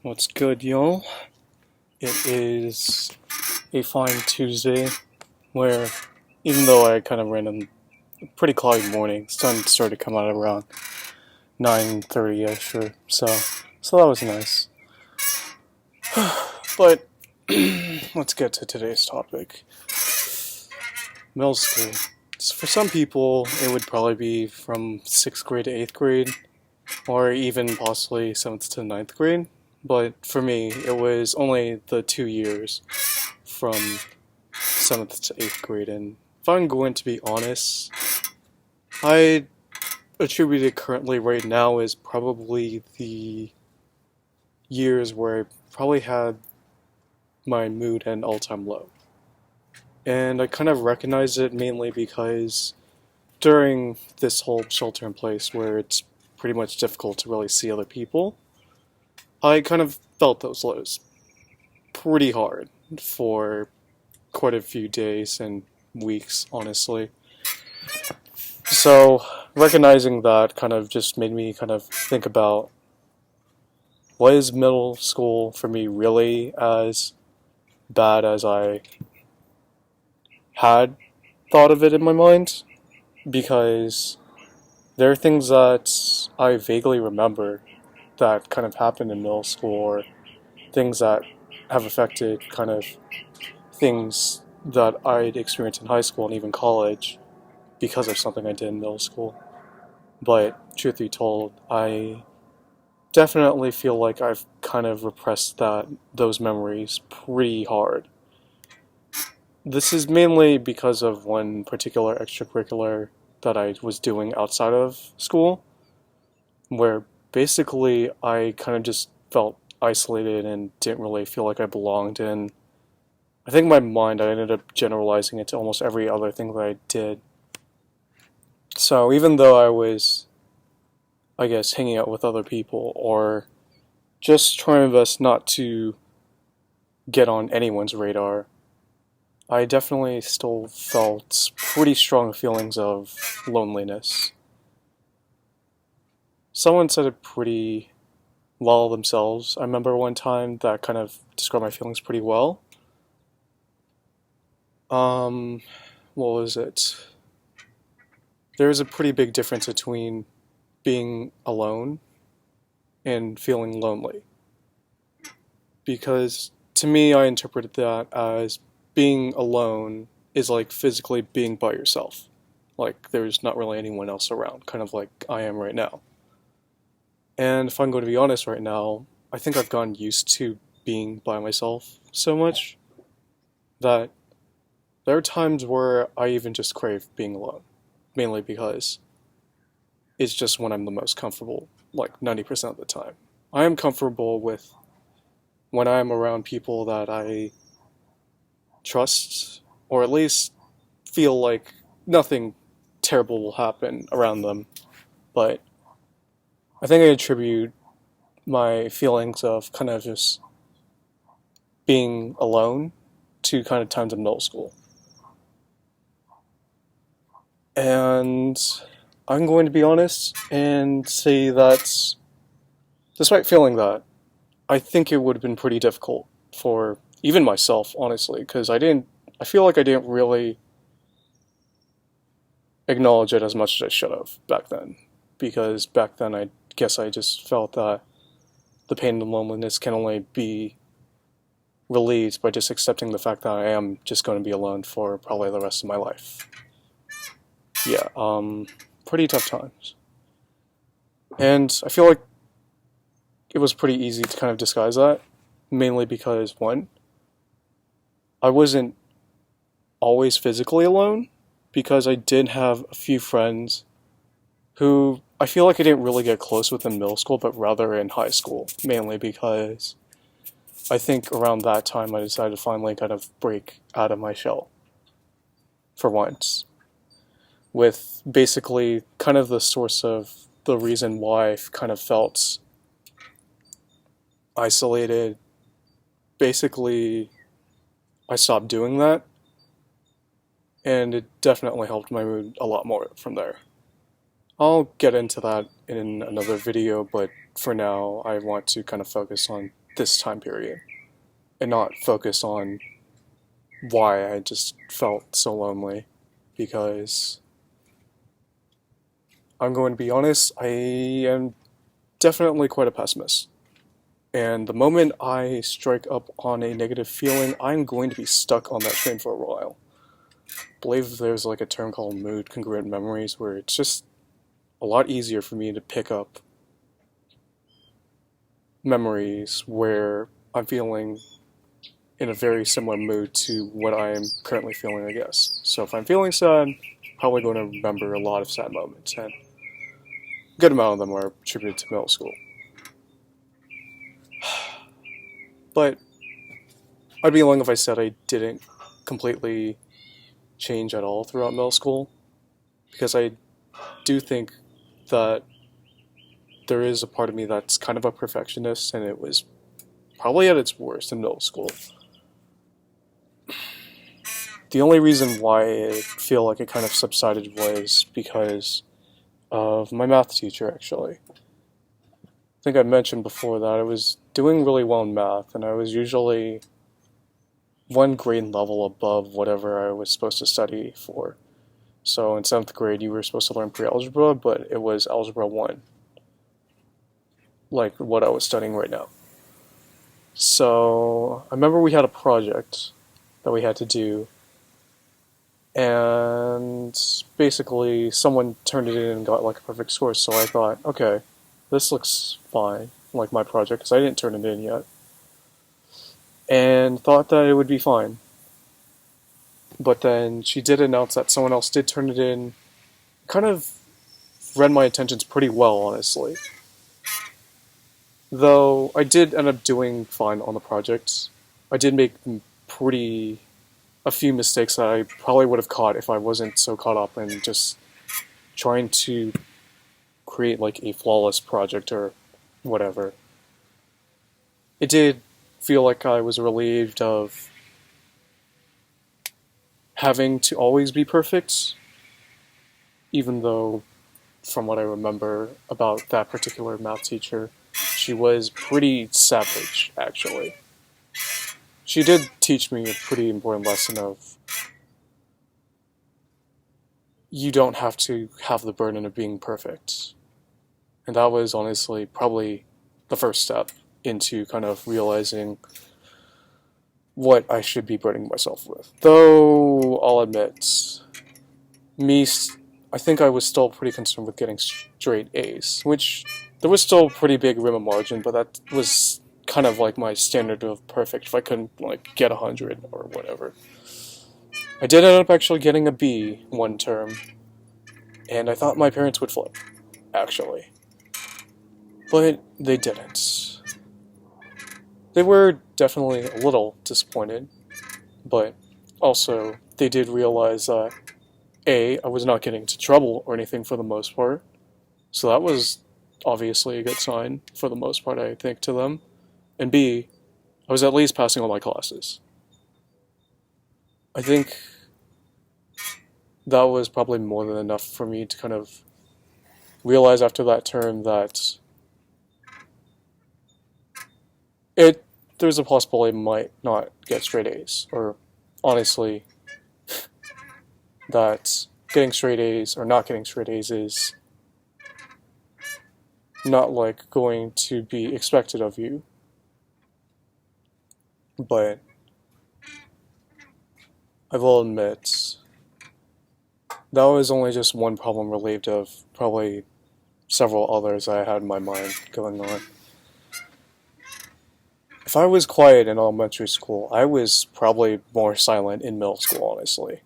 What's good, y'all? It is a fine Tuesday where, even though I kind of ran a pretty cloudy morning, sun started to come out around 9:30ish or so that was nice. But let's get to today's topic. Middle school. So for some people, it would probably be from 6th grade to 8th grade, or even possibly 7th to 9th grade. But for me, it was only the 2 years from 7th to 8th grade. And if I'm going to be honest, I attribute it currently right now is probably the years where I probably had my mood at an all-time low. And I kind of recognize it mainly because during this whole shelter in place where it's pretty much difficult to really see other people, I kind of felt those lows pretty hard for quite a few days and weeks, honestly. So, recognizing that kind of just made me kind of think about, what is middle school for me really as bad as I had thought of it in my mind? Because there are things that I vaguely remember that kind of happened in middle school, or things that have affected kind of things that I'd experienced in high school and even college because of something I did in middle school. But truth be told, I definitely feel like I've kind of repressed those memories pretty hard. This is mainly because of one particular extracurricular that I was doing outside of school, where basically I kind of just felt isolated and didn't really feel like I belonged in. I think in my mind I ended up generalizing it to almost every other thing that I did. So even though I was, I guess, hanging out with other people or just trying my best not to get on anyone's radar, I definitely still felt pretty strong feelings of loneliness. Someone said it pretty well themselves. I remember one time that kind of described my feelings pretty well. What was it? There's a pretty big difference between being alone and feeling lonely. Because to me, I interpreted that as being alone is like physically being by yourself. Like there's not really anyone else around, kind of like I am right now. And if I'm going to be honest right now, I think I've gotten used to being by myself so much that there are times where I even just crave being alone. Mainly because it's just when I'm the most comfortable, like 90% of the time. I am comfortable with when I'm around people that I trust, or at least feel like nothing terrible will happen around them. But I think I attribute my feelings of kind of just being alone to kind of times in middle school. And I'm going to be honest and say that despite feeling that, I think it would have been pretty difficult for even myself, honestly, because I feel like I didn't really acknowledge it as much as I should have back then. Because back then I guess I just felt that the pain and loneliness can only be relieved by just accepting the fact that I am just going to be alone for probably the rest of my life. Yeah, pretty tough times. And I feel like it was pretty easy to kind of disguise that, mainly because, one, I wasn't always physically alone, because I did have a few friends who I feel like I didn't really get close with in middle school, but rather in high school, mainly because I think around that time I decided to finally kind of break out of my shell, for once, with basically kind of the source of the reason why I kind of felt isolated. Basically, I stopped doing that, and it definitely helped my mood a lot more from there. I'll get into that in another video, but for now, I want to kind of focus on this time period and not focus on why I just felt so lonely. Because I'm going to be honest, I am definitely quite a pessimist. And the moment I strike up on a negative feeling, I'm going to be stuck on that train for a while. I believe there's like a term called mood congruent memories where it's just a lot easier for me to pick up memories where I'm feeling in a very similar mood to what I am currently feeling, I guess. So if I'm feeling sad, I'm probably going to remember a lot of sad moments, and a good amount of them are attributed to middle school. But I'd be lying if I said I didn't completely change at all throughout middle school, because I do think that there is a part of me that's kind of a perfectionist, and it was probably at its worst in middle school. The only reason why I feel like it kind of subsided was because of my math teacher, actually. I think I mentioned before that I was doing really well in math, and I was usually one grade level above whatever I was supposed to study for. So in 7th grade, you were supposed to learn pre-algebra, but it was Algebra 1, like what I was studying right now. So I remember we had a project that we had to do, and basically someone turned it in and got like a perfect score, so I thought, okay, this looks fine, like my project, because I didn't turn it in yet, and thought that it would be fine. But then she did announce that someone else did turn it in, kind of read my intentions pretty well, honestly. Though I did end up doing fine on the project. I did make pretty a few mistakes that I probably would have caught if I wasn't so caught up in just trying to create like a flawless project or whatever. It did feel like I was relieved of having to always be perfect, even though from what I remember about that particular math teacher, she was pretty savage, actually. She did teach me a pretty important lesson of you don't have to have the burden of being perfect. And that was honestly probably the first step into kind of realizing what I should be burdening myself with. Though, I'll admit, me, I think I was still pretty concerned with getting straight A's, which there was still a pretty big rim of margin, but that was kind of like my standard of perfect if I couldn't like get 100 or whatever. I did end up actually getting a B one term, and I thought my parents would flip, actually. But they didn't. They were definitely a little disappointed, but also they did realize that A, I was not getting into trouble or anything for the most part, so that was obviously a good sign for the most part, I think, to them, and B, I was at least passing all my classes. I think that was probably more than enough for me to kind of realize after that term that there's a possibility I might not get straight A's, or honestly, that getting straight A's or not getting straight A's is not like going to be expected of you. But I will admit that was only just one problem relieved of probably several others I had in my mind going on. If I was quiet in elementary school, I was probably more silent in middle school, honestly.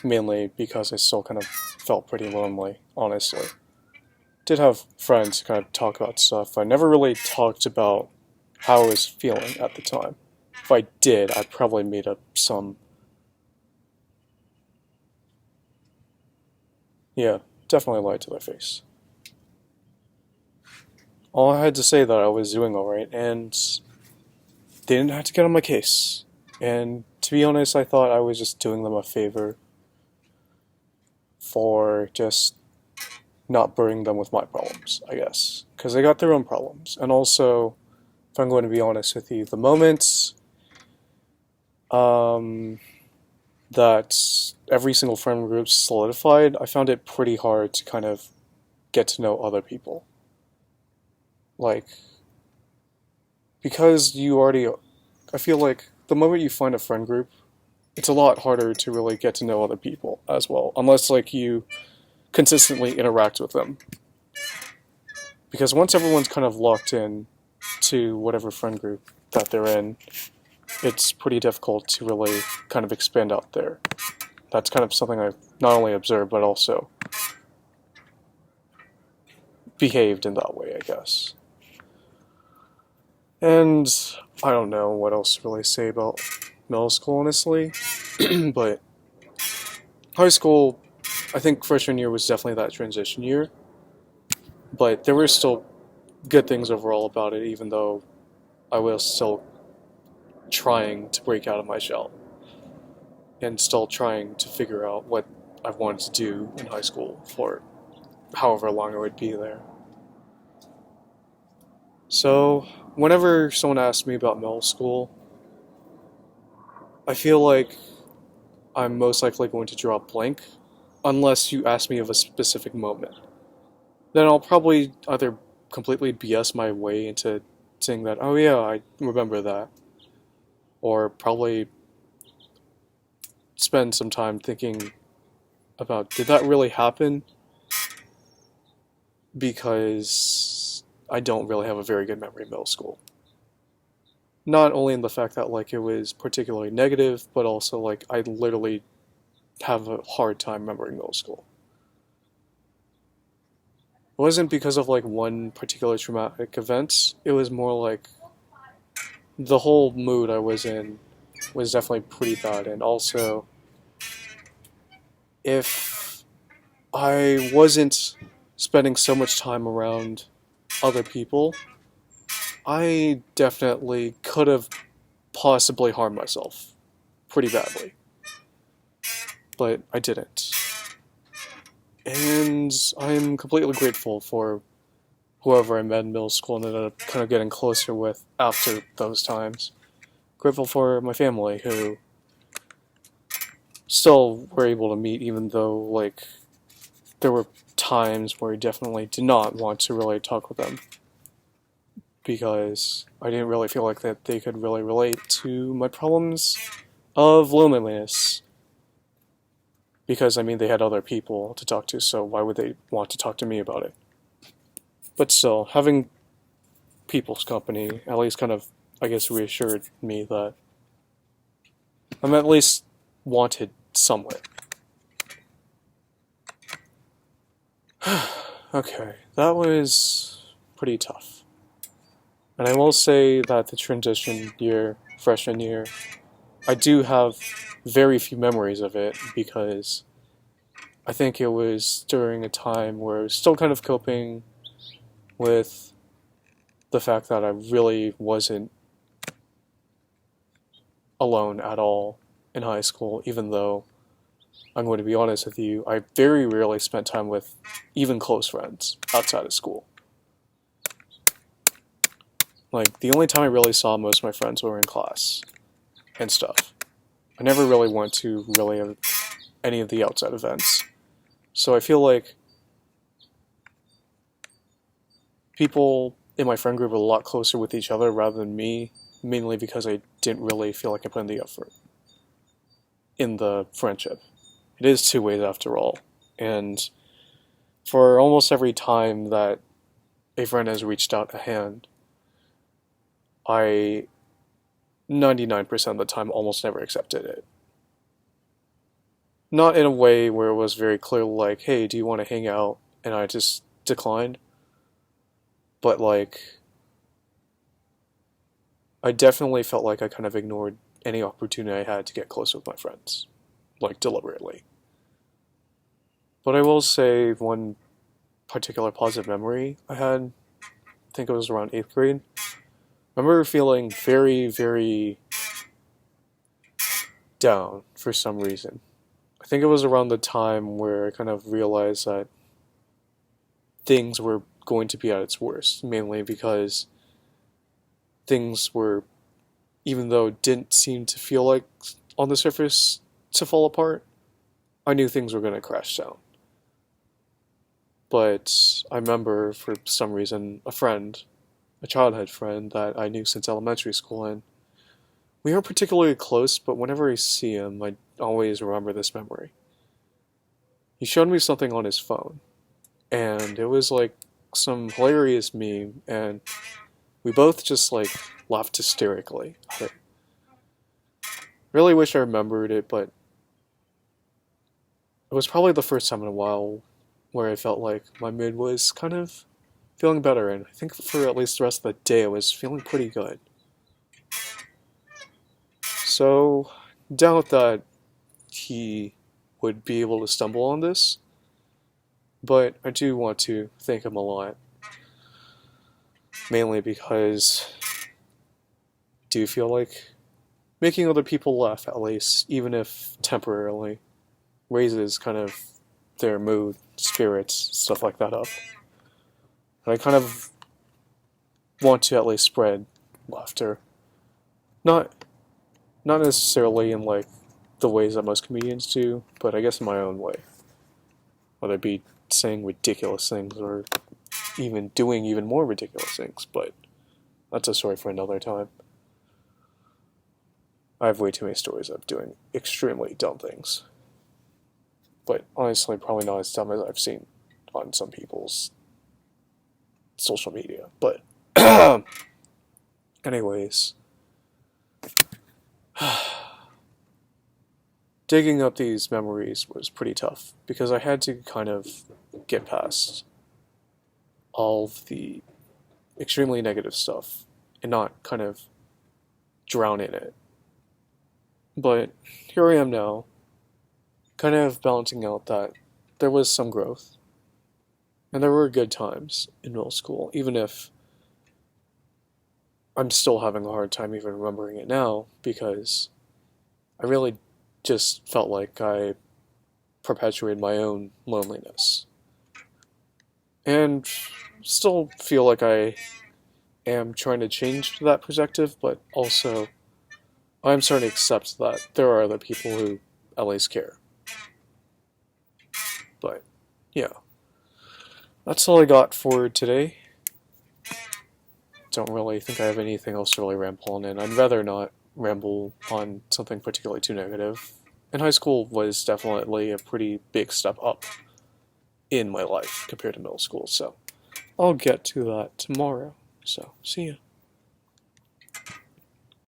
Mainly because I still kind of felt pretty lonely, honestly. Did have friends kind of talk about stuff. I never really talked about how I was feeling at the time. If I did, I probably made up some. Yeah, definitely lied to their face. All I had to say that I was doing alright, and they didn't have to get on my case. And to be honest, I thought I was just doing them a favor for just not burdening them with my problems, I guess. Because they got their own problems. And also, if I'm going to be honest with you. The moment um, that every single friend group solidified, I found it pretty hard to kind of get to know other people. Like, because you already, I feel like the moment you find a friend group, it's a lot harder to really get to know other people as well, unless like you consistently interact with them. Because once everyone's kind of locked in to whatever friend group that they're in, it's pretty difficult to really kind of expand out there. That's kind of something I've not only observed, but also behaved in that way, I guess. And I don't know what else to really say about middle school, honestly. But high school, I think freshman year was definitely that transition year. But there were still good things overall about it, even though I was still trying to break out of my shell and still trying to figure out what I wanted to do in high school for however long I would be there. So, whenever someone asks me about middle school, I feel like I'm most likely going to draw a blank unless you ask me of a specific moment. Then I'll probably either completely BS my way into saying that, oh yeah, I remember that, or probably spend some time thinking about, did that really happen? Because I don't really have a very good memory of middle school. Not only in the fact that like it was particularly negative, but also like I literally have a hard time remembering middle school. It wasn't because of like one particular traumatic event. It was more like the whole mood I was in was definitely pretty bad, and also if I wasn't spending so much time around other people, I definitely could have possibly harmed myself pretty badly. But I didn't. And I'm completely grateful for whoever I met in middle school and ended up kind of getting closer with after those times. Grateful for my family who still were able to meet even though like there were times where I definitely did not want to really talk with them because I didn't really feel like that they could really relate to my problems of loneliness. Because, I mean, they had other people to talk to, so why would they want to talk to me about it? But still, having people's company at least kind of, I guess, reassured me that I'm at least wanted somewhere. Okay, that was pretty tough. And I will say that the transition year, freshman year, I do have very few memories of it because I think it was during a time where I was still kind of coping with the fact that I really wasn't alone at all in high school, even though I'm going to be honest with you, I very rarely spent time with even close friends outside of school. Like, the only time I really saw most of my friends were in class and stuff. I never really went to really any of the outside events. So I feel like people in my friend group are a lot closer with each other rather than me, mainly because I didn't really feel like I put in the effort in the friendship. It is two ways after all. And for almost every time that a friend has reached out a hand, I 99% of the time almost never accepted it. Not in a way where it was very clear like, hey, do you want to hang out? And I just declined. But like, I definitely felt like I kind of ignored any opportunity I had to get close with my friends. Like, deliberately. But I will say one particular positive memory I had, I think it was around 8th grade. I remember feeling very, very down for some reason. I think it was around the time where I kind of realized that things were going to be at its worst, mainly because things were, even though it didn't seem to feel like on the surface to fall apart, I knew things were going to crash down. But I remember, for some reason, a childhood friend that I knew since elementary school, and we aren't particularly close, but whenever I see him, I always remember this memory. He showed me something on his phone, and it was like some hilarious meme, and we both just like laughed hysterically. I really wish I remembered it, but it was probably the first time in a while where I felt like my mood was kind of feeling better, and I think for at least the rest of the day I was feeling pretty good. So, doubt that he would be able to stumble on this, but I do want to thank him a lot. Mainly because I do feel like making other people laugh, at least, even if temporarily, raises kind of their mood, spirits, stuff like that up. And I kind of want to at least spread laughter. Not not necessarily in like the ways that most comedians do, but I guess in my own way. Whether it be saying ridiculous things or even doing even more ridiculous things, but that's a story for another time. I have way too many stories of doing extremely dumb things. But honestly, probably not as dumb as I've seen on some people's social media. But, anyways, digging up these memories was pretty tough because I had to kind of get past all of the extremely negative stuff and not kind of drown in it. But here I am now, kind of balancing out that there was some growth and there were good times in middle school, even if I'm still having a hard time even remembering it now because I really just felt like I perpetuated my own loneliness. And still feel like I am trying to change that perspective, but also I'm starting to accept that there are other people who at least care. But, yeah. That's all I got for today. Don't really think I have anything else to really ramble on, and I'd rather not ramble on something particularly too negative. And high school was definitely a pretty big step up in my life compared to middle school, so I'll get to that tomorrow. So, see ya.